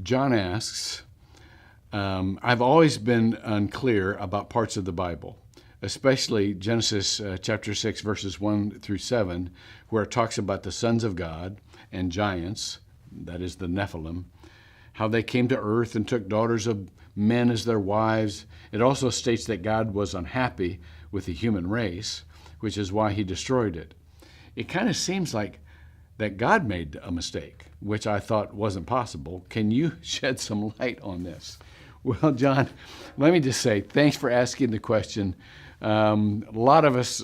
John asks, I've always been unclear about parts of the Bible, especially Genesis chapter 6, verses 1 through 7, where it talks about the sons of God and giants, that is the Nephilim, how they came to earth and took daughters of men as their wives. It also states that God was unhappy with the human race, which is why he destroyed it. It kind of seems like that God made a mistake, which I thought wasn't possible. Can you shed some light on this? Well, John, let me just say, thanks for asking the question. A lot of us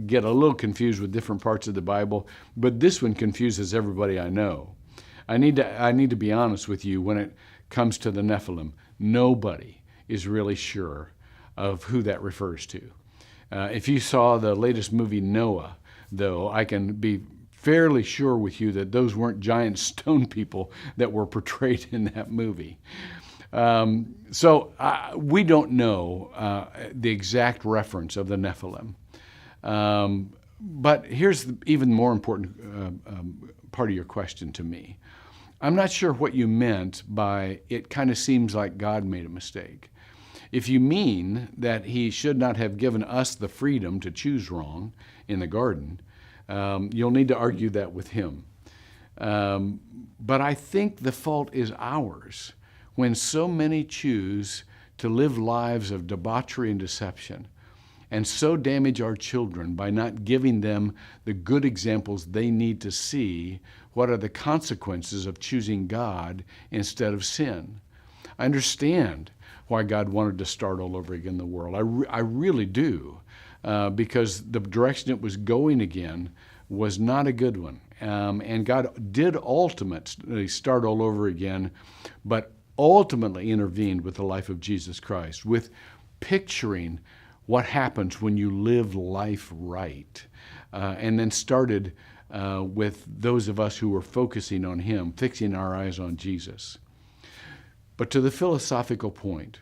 get a little confused with different parts of the Bible, but this one confuses everybody I know. I need to be honest with you when it comes to the Nephilim. Nobody is really sure of who that refers to. If you saw the latest movie, Noah, though, I can be fairly sure with you that those weren't giant stone people that were portrayed in that movie. So we don't know the exact reference of the Nephilim. But here's the even more important part of your question to me. I'm not sure what you meant by it kind of seems like God made a mistake. If you mean that he should not have given us the freedom to choose wrong in the garden, you'll need to argue that with him. But I think the fault is ours when so many choose to live lives of debauchery and deception and so damage our children by not giving them the good examples they need to see what are the consequences of choosing God instead of sin. I understand why God wanted to start all over again in the world. I really do, because the direction it was going again was not a good one. And God did ultimately start all over again, but ultimately intervened with the life of Jesus Christ, with picturing what happens when you live life right, and then started with those of us who were focusing on him, fixing our eyes on Jesus. But to the philosophical point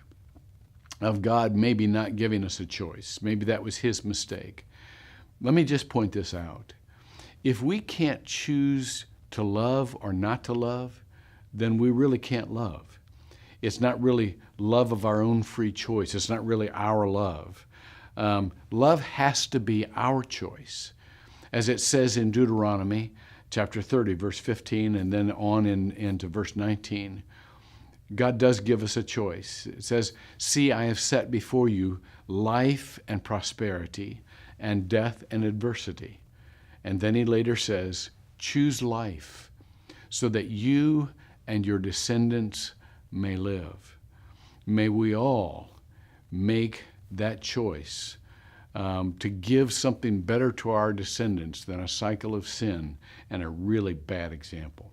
of God maybe not giving us a choice, maybe that was his mistake, let me just point this out. If we can't choose to love or not to love, then we really can't love. It's not really love of our own free choice. It's not really our love. Love has to be our choice. As it says in Deuteronomy chapter 30, verse 15, and then on into verse 19, God does give us a choice. It says, "See, I have set before you life and prosperity, and death and adversity." And then he later says, "Choose life so that you and your descendants may live." May we all make that choice to give something better to our descendants than a cycle of sin and a really bad example.